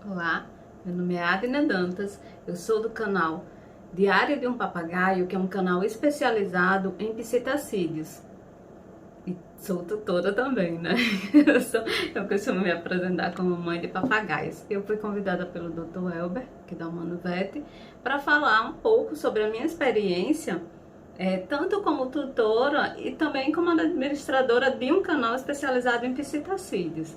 Olá, meu nome é Adna Dantas, eu sou do canal Diário de um Papagaio, que é um canal especializado em psitacídeos. E sou tutora também, né? Eu costumo me apresentar como mãe de papagaios. Eu fui convidada pelo Dr. Elber, aqui da Humano Vet, para falar um pouco sobre a minha experiência, tanto como tutora e também como administradora de um canal especializado em psitacídeos.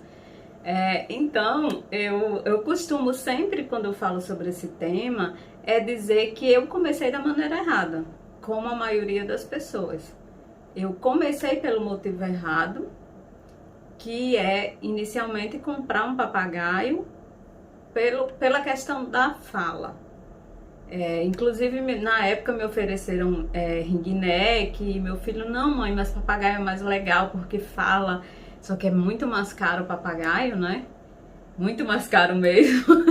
Então, eu costumo sempre, quando eu falo sobre esse tema, dizer que eu comecei da maneira errada, como a maioria das pessoas. Eu comecei pelo motivo errado, que é inicialmente comprar um papagaio pela questão da fala. Inclusive, na época me ofereceram ringneck, e meu filho, não mãe, mas papagaio é mais legal porque fala. Só que é muito mais caro o papagaio, né? Muito mais caro mesmo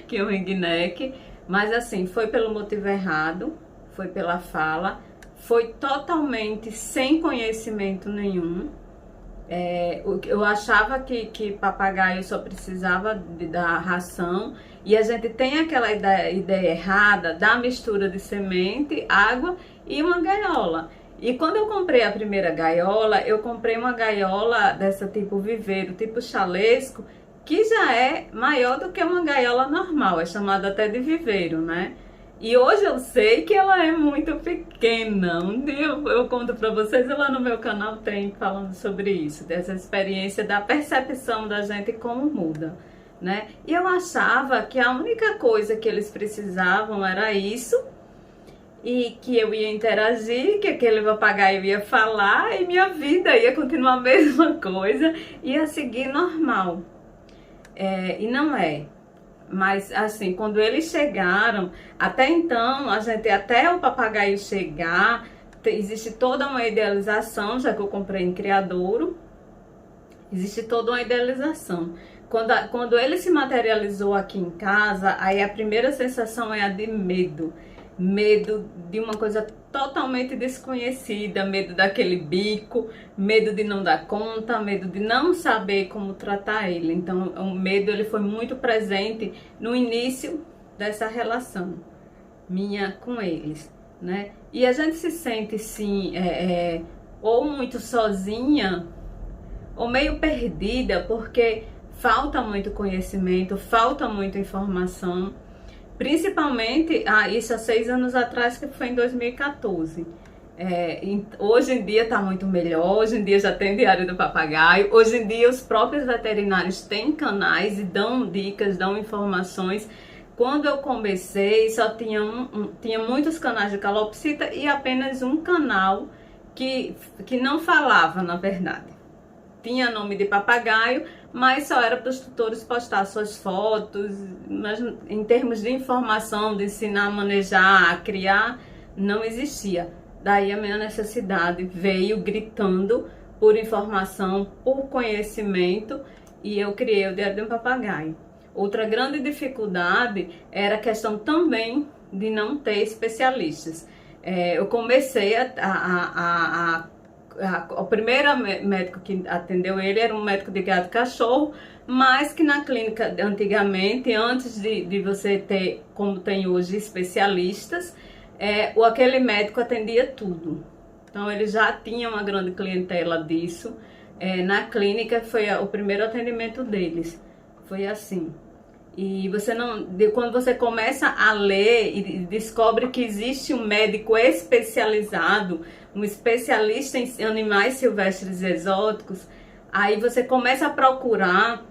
que o ringneck. Mas assim, foi pelo motivo errado, foi pela fala, foi totalmente sem conhecimento nenhum. Eu achava que papagaio só precisava da ração, e a gente tem aquela ideia errada da mistura de semente, água e uma gaiola. E quando eu comprei a primeira gaiola, eu comprei uma gaiola dessa tipo viveiro, tipo chalesco, que já é maior do que uma gaiola normal, é chamada até de viveiro, né? E hoje eu sei que ela é muito pequena. Um dia eu conto pra vocês, e lá no meu canal tem falando sobre isso, dessa experiência da percepção da gente como muda, né? E eu achava que a única coisa que eles precisavam era isso, e que eu ia interagir, que aquele papagaio ia falar e minha vida ia continuar a mesma coisa, ia seguir normal. E não é. Mas assim, quando eles chegaram, até então, até o papagaio chegar, existe toda uma idealização, já que eu comprei em criadouro, existe toda uma idealização. Quando ele se materializou aqui em casa, aí a primeira sensação é a de medo. Medo de uma coisa totalmente desconhecida, medo daquele bico, medo de não dar conta, medo de não saber como tratar ele. Então, o medo ele foi muito presente no início dessa relação minha com eles, né? E a gente se sente, sim, ou muito sozinha, ou meio perdida, porque falta muito conhecimento, falta muita informação. Principalmente, isso há 6 anos atrás, que foi em 2014. Hoje em dia está muito melhor, hoje em dia já tem Diário do Papagaio, hoje em dia os próprios veterinários têm canais e dão dicas, dão informações. Quando eu comecei, só tinha muitos canais de calopsita e apenas um canal que não falava, na verdade. Tinha nome de papagaio, mas só era para os tutores postar suas fotos, mas em termos de informação, de ensinar a manejar, a criar, não existia. Daí a minha necessidade veio gritando por informação, por conhecimento, e eu criei o Diário de um Papagaio. Outra grande dificuldade era a questão também de não ter especialistas. Eu comecei o primeiro médico que atendeu ele era um médico de gado e cachorro, mas que na clínica antigamente, antes de você ter, como tem hoje, especialistas, aquele médico atendia tudo. Então ele já tinha uma grande clientela disso. Na clínica foi o primeiro atendimento deles, foi assim. E quando você começa a ler e descobre que existe um médico especializado, um especialista em animais silvestres e exóticos, aí você começa a procurar,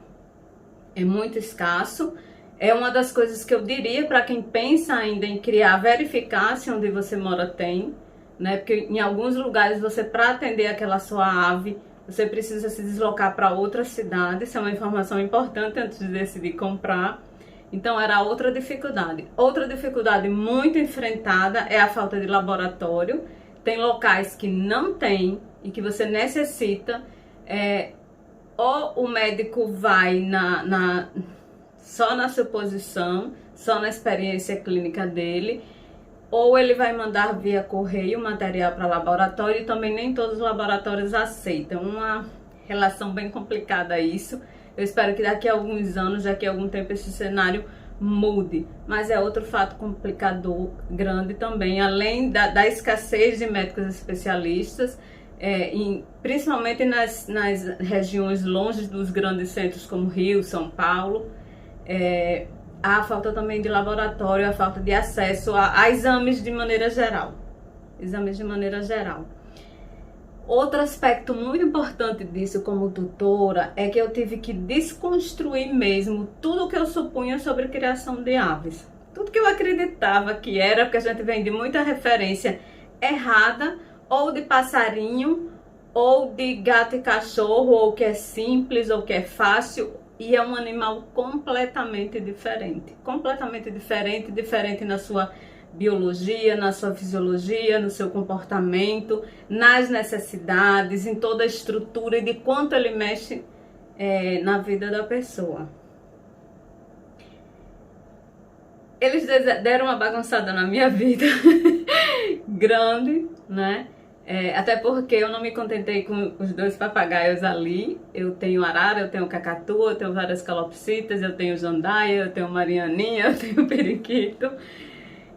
é muito escasso. É uma das coisas que eu diria para quem pensa ainda em criar, verificar se onde você mora tem, né? Porque em alguns lugares você, para atender aquela sua ave, você precisa se deslocar para outra cidade. Isso é uma informação importante antes de decidir comprar. Então era outra dificuldade. Outra dificuldade muito enfrentada é a falta de laboratório. Tem locais que não tem e que você necessita. Ou o médico vai só na suposição, só na experiência clínica dele, ou ele vai mandar via correio material para laboratório, e também nem todos os laboratórios aceitam. Uma relação bem complicada isso, Eu espero que daqui a alguns anos, daqui a algum tempo, esse cenário mude. Mas é outro fato complicador, grande também, além da escassez de médicos especialistas, principalmente nas regiões longe dos grandes centros como Rio, São Paulo, a falta também de laboratório, a falta de acesso a exames de maneira geral. Outro aspecto muito importante disso como tutora é que eu tive que desconstruir mesmo tudo que eu supunha sobre criação de aves. Tudo que eu acreditava que era, porque a gente vem de muita referência errada, ou de passarinho, ou de gato e cachorro, ou que é simples, ou que é fácil, e é um animal completamente diferente. Diferente na sua biologia, na sua fisiologia, no seu comportamento, nas necessidades, em toda a estrutura e de quanto ele mexe na vida da pessoa. Eles deram uma bagunçada na minha vida grande, né? Até porque eu não me contentei com os 2 papagaios ali. Eu tenho arara, eu tenho cacatu, eu tenho várias calopsitas, eu tenho jandaia, eu tenho marianinha, eu tenho periquito.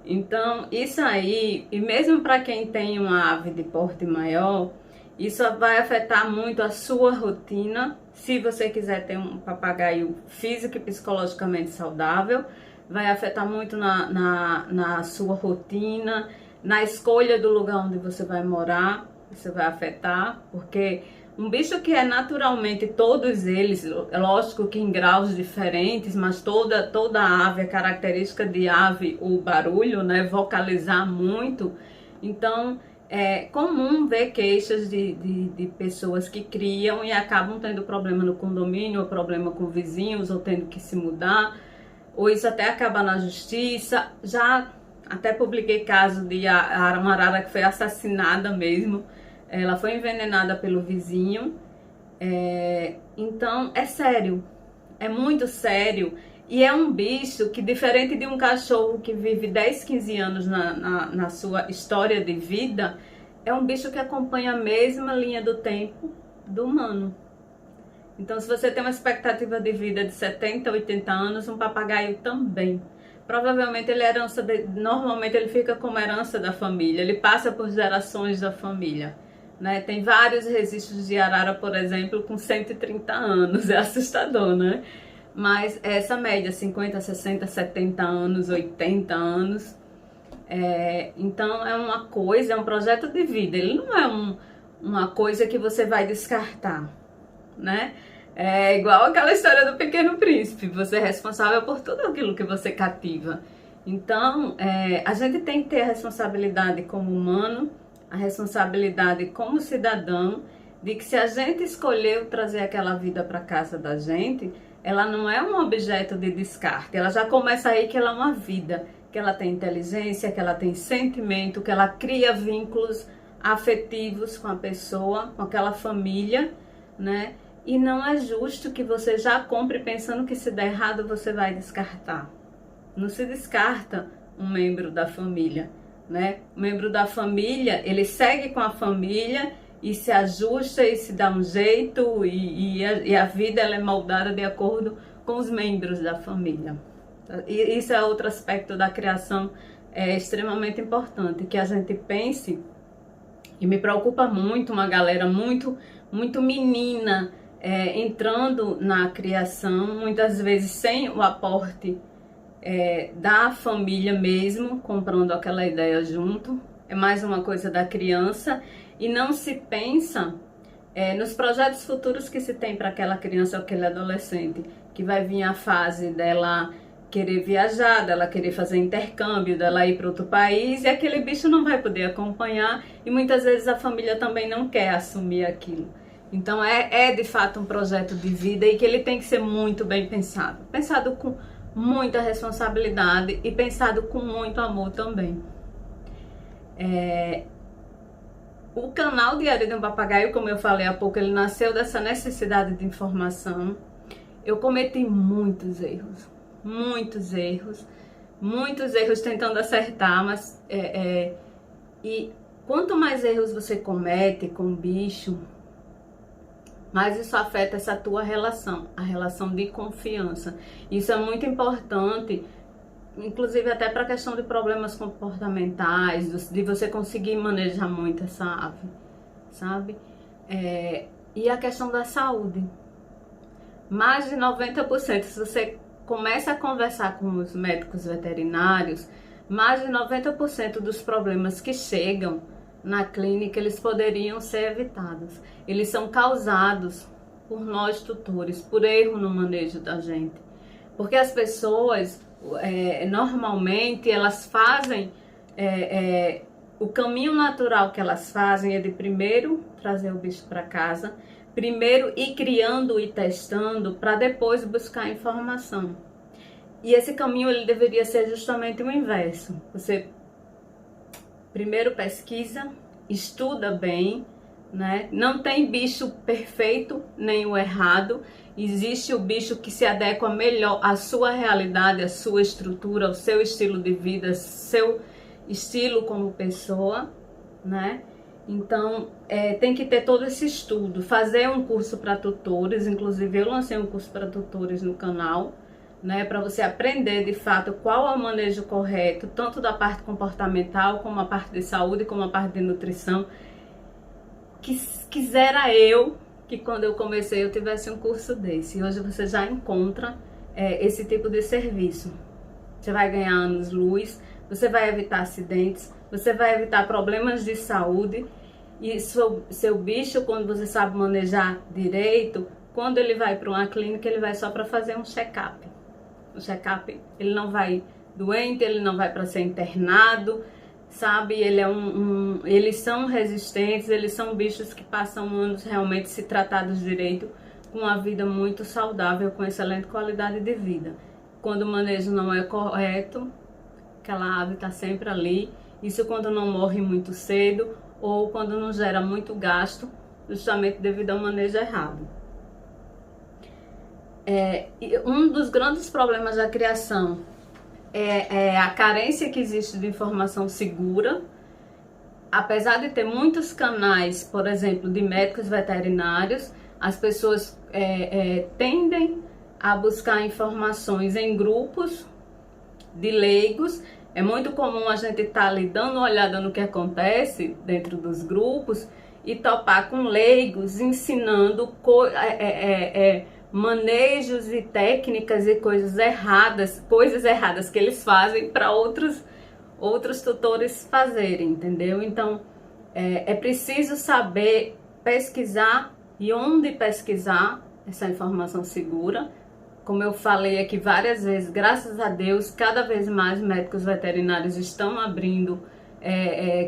Então, isso aí, e mesmo para quem tem uma ave de porte maior, isso vai afetar muito a sua rotina. Se você quiser ter um papagaio físico e psicologicamente saudável, vai afetar muito na sua rotina, na escolha do lugar onde você vai morar, isso vai afetar, porque um bicho que é naturalmente, todos eles, lógico que em graus diferentes, mas toda ave, a característica de ave, o barulho, né, vocalizar muito. Então, é comum ver queixas de pessoas que criam e acabam tendo problema no condomínio, ou problema com vizinhos, ou tendo que se mudar, ou isso até acaba na justiça. Já até publiquei caso de uma arara que foi assassinada mesmo. Ela foi envenenada pelo vizinho. Então é sério, é muito sério. E é um bicho que, diferente de um cachorro que vive 10, 15 anos na sua história de vida, é um bicho que acompanha a mesma linha do tempo do humano. Então, se você tem uma expectativa de vida de 70, 80 anos, um papagaio também. Provavelmente ele é normalmente ele fica como herança da família, ele passa por gerações da família, né? Tem vários registros de arara, por exemplo, com 130 anos, é assustador, né? Mas essa média, 50, 60, 70 anos, 80 anos, então é uma coisa, é um projeto de vida, ele não é uma coisa que você vai descartar, né? É igual aquela história do Pequeno Príncipe, você é responsável por tudo aquilo que você cativa. Então, a gente tem que ter a responsabilidade como humano, a responsabilidade como cidadão, de que se a gente escolheu trazer aquela vida para casa da gente, ela não é um objeto de descarte, ela já começa aí que ela é uma vida, que ela tem inteligência, que ela tem sentimento, que ela cria vínculos afetivos com a pessoa, com aquela família, né? E não é justo que você já compre pensando que se der errado você vai descartar. Não se descarta um membro da família, né? O membro da família, ele segue com a família e se ajusta e se dá um jeito e a vida ela é moldada de acordo com os membros da família. E isso é outro aspecto da criação extremamente importante, que a gente pense, e me preocupa muito uma galera muito menina, entrando na criação, muitas vezes sem o aporte da família mesmo, comprando aquela ideia junto. É mais uma coisa da criança e não se pensa nos projetos futuros que se tem para aquela criança ou aquele adolescente, que vai vir a fase dela querer viajar, dela querer fazer intercâmbio, dela ir para outro país, e aquele bicho não vai poder acompanhar, e muitas vezes a família também não quer assumir aquilo. Então é de fato um projeto de vida e que ele tem que ser muito bem pensado. Pensado com muita responsabilidade e pensado com muito amor também. O canal Diário de um Papagaio, como eu falei há pouco, ele nasceu dessa necessidade de informação. Eu cometi muitos erros tentando acertar, mas e quanto mais erros você comete com o bicho, mas isso afeta essa tua relação, a relação de confiança. Isso é muito importante, inclusive até para a questão de problemas comportamentais, de você conseguir manejar muito essa ave, sabe? E a questão da saúde. Mais de 90%, se você começa a conversar com os médicos veterinários, mais de 90% dos problemas que chegam na clínica, eles poderiam ser evitados. Eles são causados por nós tutores, por erro no manejo da gente. Porque as pessoas, normalmente, elas fazem, o caminho natural que elas fazem é de primeiro trazer o bicho para casa, primeiro ir criando e testando, para depois buscar informação. E esse caminho ele deveria ser justamente o inverso. Você primeiro pesquisa, estuda bem, né? Não tem bicho perfeito nem o errado. Existe o bicho que se adequa melhor à sua realidade, à sua estrutura, ao seu estilo de vida, seu estilo como pessoa, né? Então, tem que ter todo esse estudo, fazer um curso para tutores, inclusive eu lancei um curso para tutores no canal, né, para você aprender de fato qual é o manejo correto, tanto da parte comportamental, como a parte de saúde, como a parte de nutrição. Quisera eu que quando eu comecei eu tivesse um curso desse, e hoje você já encontra esse tipo de serviço. Você vai ganhar anos-luz, você vai evitar acidentes, você vai evitar problemas de saúde, e seu bicho, quando você sabe manejar direito, quando ele vai para uma clínica, ele vai só para fazer um check-up. O check-up, ele não vai doente, ele não vai para ser internado, sabe? Eles são resistentes, eles são bichos que passam anos realmente, se tratados direito, com uma vida muito saudável, com excelente qualidade de vida. Quando o manejo não é correto, aquela ave está sempre ali. Isso quando não morre muito cedo ou quando não gera muito gasto, justamente devido ao manejo errado. Um dos grandes problemas da criação é a carência que existe de informação segura. Apesar de ter muitos canais, por exemplo, de médicos veterinários, as pessoas tendem a buscar informações em grupos de leigos. É muito comum a gente estar ali dando uma olhada no que acontece dentro dos grupos e topar com leigos ensinando manejos e técnicas e coisas erradas que eles fazem para outros tutores fazerem, entendeu? Então, é preciso saber pesquisar e onde pesquisar essa informação segura. Como eu falei aqui várias vezes, graças a Deus, cada vez mais médicos veterinários estão abrindo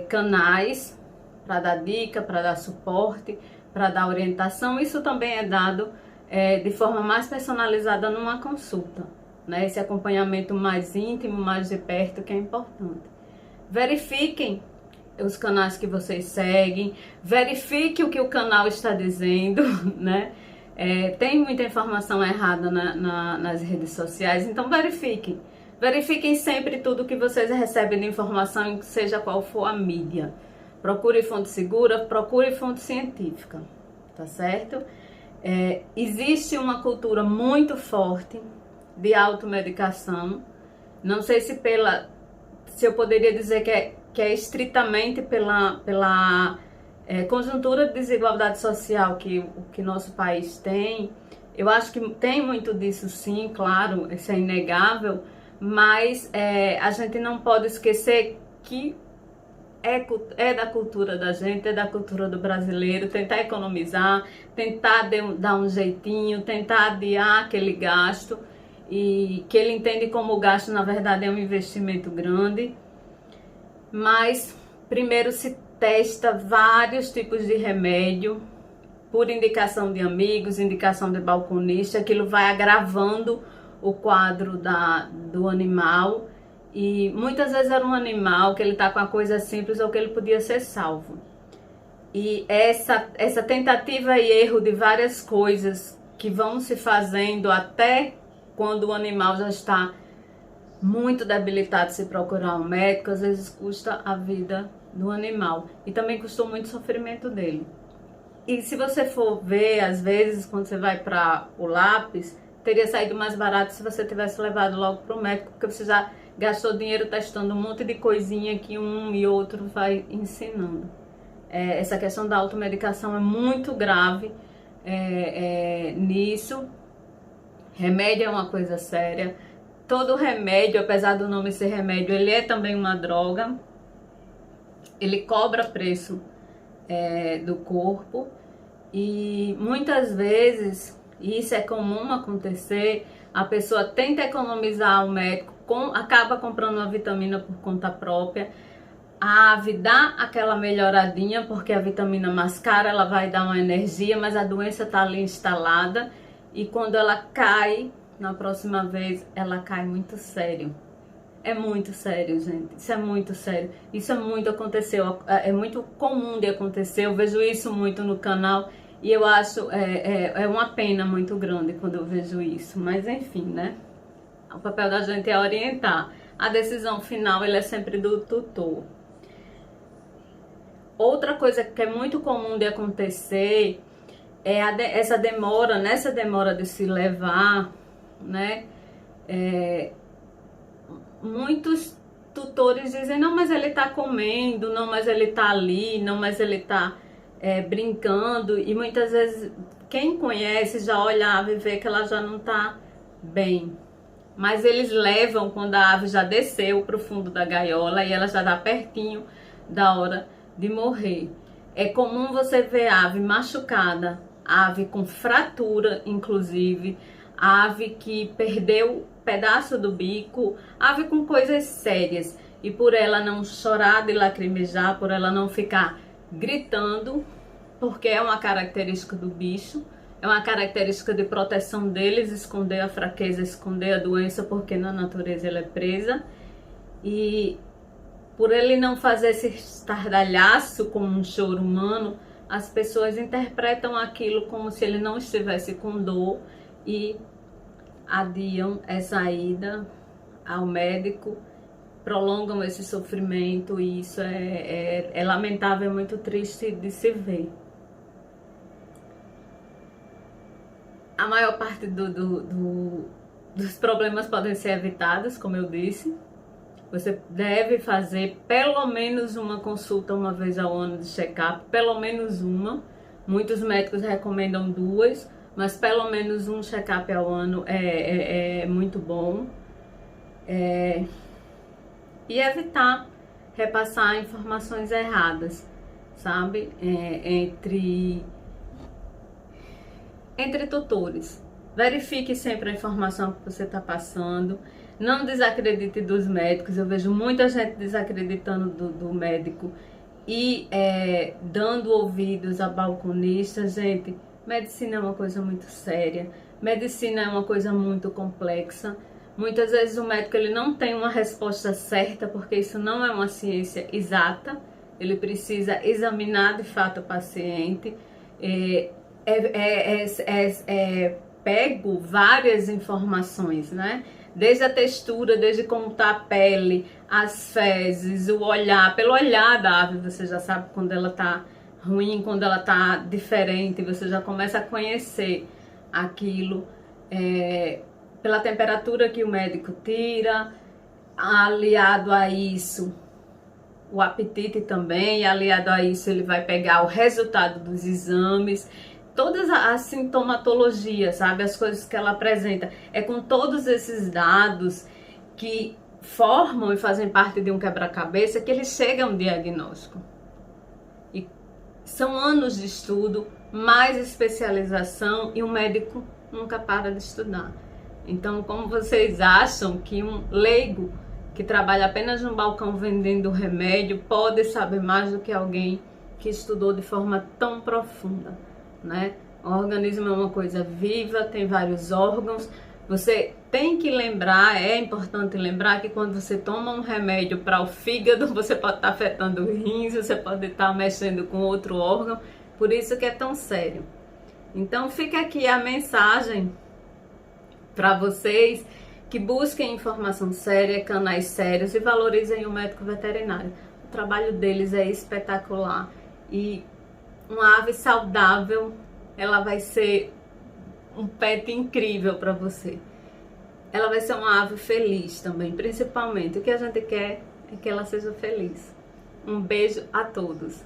canais para dar dica, para dar suporte, para dar orientação. Isso também é dado de forma mais personalizada numa consulta, né? Esse acompanhamento mais íntimo, mais de perto, que é importante. Verifiquem os canais que vocês seguem, verifique o que o canal está dizendo, né? Tem muita informação errada nas redes sociais, então verifiquem. Verifiquem sempre tudo que vocês recebem de informação, seja qual for a mídia. Procure fonte segura, procure fonte científica, tá certo? Existe uma cultura muito forte de automedicação. Não sei se eu poderia dizer que é estritamente pela conjuntura de desigualdade social que nosso país tem. Eu acho que tem muito disso sim, claro, isso é inegável, mas a gente não pode esquecer que é da cultura da gente, é da cultura do brasileiro, tentar economizar, tentar dar um jeitinho, tentar adiar aquele gasto, e que ele entende como o gasto na verdade é um investimento grande. Mas primeiro se testa vários tipos de remédio, por indicação de amigos, indicação de balconista. Aquilo vai agravando o quadro do animal, e muitas vezes era um animal que ele está com a coisa simples ou que ele podia ser salvo. E essa tentativa e erro de várias coisas que vão se fazendo até quando o animal já está muito debilitado, se procurar um médico, às vezes custa a vida do animal e também custou muito sofrimento dele. E se você for ver, às vezes, quando você vai para o lápis, teria saído mais barato se você tivesse levado logo para o médico, porque você já gastou dinheiro testando um monte de coisinha que um e outro vai ensinando. Essa questão da automedicação é muito grave nisso. Remédio é uma coisa séria. Todo remédio, apesar do nome ser remédio, ele é também uma droga. Ele cobra preço do corpo. E muitas vezes, e isso é comum acontecer, a pessoa tenta economizar o médico, acaba comprando uma vitamina por conta própria. A ave dá aquela melhoradinha, porque a vitamina mais cara ela vai dar uma energia, mas a doença está ali instalada. E quando ela cai, na próxima vez, ela cai muito sério. É muito sério, gente. Isso é muito sério. Isso aconteceu. É muito comum de acontecer. Eu vejo isso muito no canal. E eu acho uma pena muito grande quando eu vejo isso. Mas enfim, né? O papel da gente é orientar. A decisão final ela é sempre do tutor. Outra coisa que é muito comum de acontecer é nessa demora de se levar, né? Muitos tutores dizem, não, mas ele tá comendo, não, mas ele tá ali, não, mas ele tá brincando. E muitas vezes quem conhece já olha a ave e vê que ela já não tá bem. Mas eles levam quando a ave já desceu pro fundo da gaiola e ela já tá pertinho da hora de morrer. É comum você ver ave machucada, ave com fratura, inclusive, ave que perdeu pedaço do bico, ave com coisas sérias. E por ela não chorar de lacrimejar, por ela não ficar gritando, porque é uma característica do bicho, é uma característica de proteção deles, esconder a fraqueza, esconder a doença, porque na natureza ela é presa. E por ele não fazer esse estardalhaço como um choro humano, as pessoas interpretam aquilo como se ele não estivesse com dor e adiam essa ida ao médico, prolongam esse sofrimento, e isso é lamentável, é muito triste de se ver. A maior parte dos problemas podem ser evitados, como eu disse. Você deve fazer pelo menos uma consulta uma vez ao ano de check-up, pelo menos uma. Muitos médicos recomendam 2, mas pelo menos um check-up ao ano é muito bom. E evitar repassar informações erradas, sabe? Entre tutores. Verifique sempre a informação que você está passando. Não desacredite dos médicos. Eu vejo muita gente desacreditando do médico e dando ouvidos a balconistas. Gente, medicina é uma coisa muito séria. Medicina é uma coisa muito complexa. Muitas vezes o médico ele não tem uma resposta certa, porque isso não é uma ciência exata. Ele precisa examinar de fato o paciente. Pego várias informações, né? Desde a textura, desde como tá a pele, as fezes, o olhar. Pelo olhar da ave você já sabe quando ela tá ruim, quando ela tá diferente. Você já começa a conhecer aquilo. Pela temperatura que o médico tira, aliado a isso, o apetite também, aliado a isso ele vai pegar o resultado dos exames. Todas as sintomatologias, sabe? As coisas que ela apresenta. É com todos esses dados que formam e fazem parte de um quebra-cabeça que ele chega a um diagnóstico. E são anos de estudo, mais especialização, e o médico nunca para de estudar. Então, como vocês acham que um leigo que trabalha apenas no balcão vendendo remédio pode saber mais do que alguém que estudou de forma tão profunda? Né? O organismo é uma coisa viva, tem vários órgãos. Você tem que lembrar, é importante lembrar que quando você toma um remédio para o fígado, você pode estar afetando os rins, você pode estar mexendo com outro órgão, por isso que é tão sério. Então fica aqui a mensagem para vocês que busquem informação séria, canais sérios e valorizem o médico veterinário. O trabalho deles é espetacular e uma ave saudável, ela vai ser um pet incrível para você. Ela vai ser uma ave feliz também, principalmente. O que a gente quer é que ela seja feliz. Um beijo a todos.